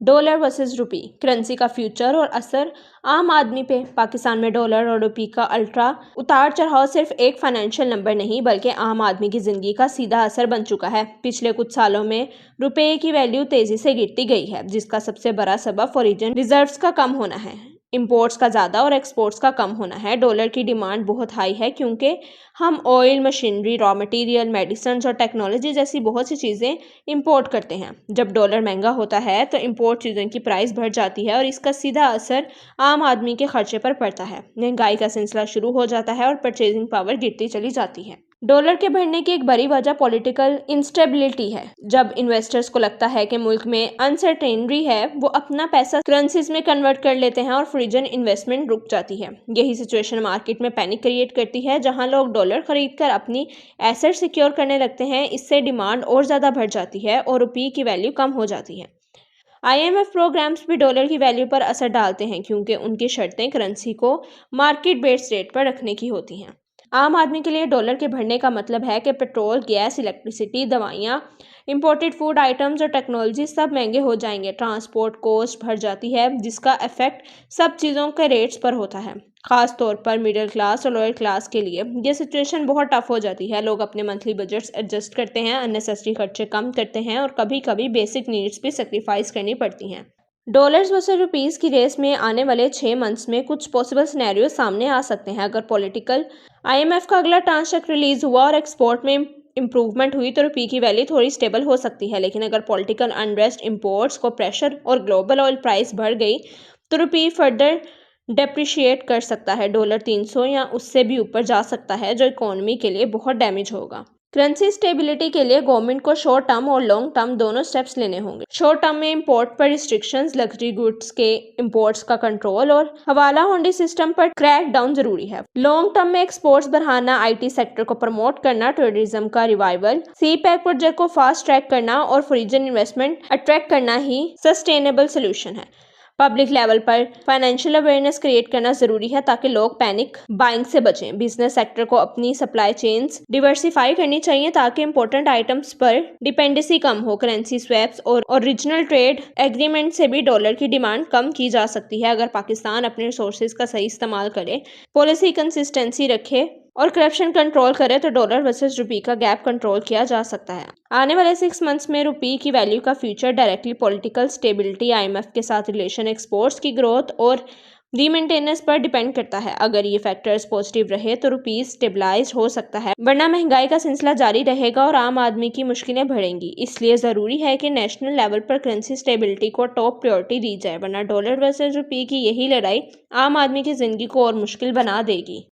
Dollar versus रुपी, currency का future और असर आम आदमी पे। पाकिस्तान में डॉलर और रुपी का अल्ट्रा उतार चढ़ाव सिर्फ एक फाइनेंशियल नंबर नहीं बल्कि आम आदमी की ज़िंदगी का सीधा असर बन चुका है। पिछले कुछ सालों में रुपये की वैल्यू तेज़ी से गिरती गई है, जिसका सबसे बड़ा सबब फॉरेन रिजर्व्स का कम होना है, इंपोर्ट्स का ज़्यादा और एक्सपोर्ट्स का कम होना है। डॉलर की डिमांड बहुत हाई है क्योंकि हम oil, machinery, raw material, medicine और टेक्नोलॉजी जैसी बहुत सी चीज़ें इंपोर्ट करते हैं। जब डॉलर महंगा होता है तो इंपोर्ट चीज़ों की प्राइस बढ़ जाती है और इसका सीधा असर आम आदमी के खर्चे पर पड़ता है। महंगाई का सिलसिला शुरू हो जाता है और परचेजिंग पावर गिरती चली जाती है। डॉलर के बढ़ने की एक बड़ी वजह पॉलिटिकल इंस्टेबिलिटी है। जब इन्वेस्टर्स को लगता है कि मुल्क में अनसर्टेनिटी है, वो अपना पैसा करेंसीज में कन्वर्ट कर लेते हैं और फॉरेन इन्वेस्टमेंट रुक जाती है। यही सिचुएशन मार्केट में पैनिक क्रिएट करती है, जहां लोग डॉलर खरीदकर अपनी एसेट सिक्योर करने लगते हैं। इससे डिमांड और ज़्यादा बढ़ जाती है और रुपये की वैल्यू कम हो जाती है। IMF प्रोग्राम्स भी डॉलर की वैल्यू पर असर डालते हैं क्योंकि उनकी शर्तें करेंसी को मार्केट बेस्ड रेट पर रखने की होती हैं। आम आदमी के लिए डॉलर के बढ़ने का मतलब है कि पेट्रोल, गैस, इलेक्ट्रिसिटी, दवाइयाँ, इंपोर्टेड फूड आइटम्स और टेक्नोलॉजी सब महंगे हो जाएंगे। ट्रांसपोर्ट कॉस्ट बढ़ जाती है, जिसका इफेक्ट सब चीज़ों के रेट्स पर होता है। खास तौर पर मिडिल क्लास और लोअर क्लास के लिए ये सिचुएशन बहुत टफ हो जाती है। लोग अपने मंथली बजट्स एडजस्ट करते हैं, अननेसेसरी खर्चे कम करते हैं और कभी कभी बेसिक नीड्स भी सेक्रीफाइस करनी पड़ती हैं। डॉलर्स वर्सेस रुपीस की रेस में आने वाले 6 मंथ्स में कुछ पॉसिबल सिनेरियो सामने आ सकते हैं। अगर पॉलिटिकल IMF का अगला ट्रांसचेक रिलीज हुआ और एक्सपोर्ट में इंप्रूवमेंट हुई तो रुपये की वैल्यू थोड़ी स्टेबल हो सकती है। लेकिन अगर पॉलिटिकल अनरेस्ट, इंपोर्ट्स को प्रेशर और ग्लोबल ऑयल प्राइस बढ़ गई तो रुपये फर्दर डेप्रिशिएट कर सकता है। डॉलर 300 या उससे भी ऊपर जा सकता है, जो इकोनॉमी के लिए बहुत डैमेज होगा। करेंसी स्टेबिलिटी के लिए गवर्नमेंट को शॉर्ट टर्म और लॉन्ग टर्म दोनों स्टेप्स लेने होंगे। शॉर्ट टर्म में इंपोर्ट पर रिस्ट्रिक्शंस, लग्जरी गुड्स के इंपोर्ट्स का कंट्रोल और हवाला हुंडी सिस्टम पर क्रैक डाउन जरूरी है। लॉन्ग टर्म में एक्सपोर्ट्स बढ़ाना, IT सेक्टर को प्रमोट करना, टूरिज्म का रिवाइवल, CPEC प्रोजेक्ट को फास्ट ट्रैक करना और फॉरेन इन्वेस्टमेंट अट्रैक्ट करना ही सस्टेनेबल सोल्यूशन है। पब्लिक लेवल पर फाइनेंशियल अवेयरनेस क्रिएट करना जरूरी है ताकि लोग पैनिक बाइंग से बचें। बिजनेस सेक्टर को अपनी सप्लाई चेन्स डिवर्सिफाई करनी चाहिए ताकि इंपॉर्टेंट आइटम्स पर डिपेंडेंसी कम हो। करेंसी स्वैप्स और रीजनल ट्रेड एग्रीमेंट से भी डॉलर की डिमांड कम की जा सकती है। अगर पाकिस्तान अपने रिसोर्सेज का सही इस्तेमाल करे, पॉलिसी कंसिस्टेंसी रखे और करप्शन कंट्रोल करे तो डॉलर वर्सेस रुपये का गैप कंट्रोल किया जा सकता है। आने वाले 6 मंथ्स में रुपये की वैल्यू का future directly political stability, IMF के साथ रिलेशन, एक्सपोर्ट्स की ग्रोथ और रीमेंटेनेंस पर डिपेंड करता है। अगर ये फैक्टर्स पॉजिटिव रहे तो रुपये स्टेबलाइज हो सकता है, वरना महंगाई का सिलसिला जारी रहेगा और आम आदमी की मुश्किलें बढ़ेंगी। इसलिए ज़रूरी है कि नेशनल लेवल पर करेंसी स्टेबिलिटी को टॉप प्रायोरिटी दी जाए, वरना डॉलर वर्सेस रुपये की यही लड़ाई आम आदमी की ज़िंदगी को और मुश्किल बना देगी।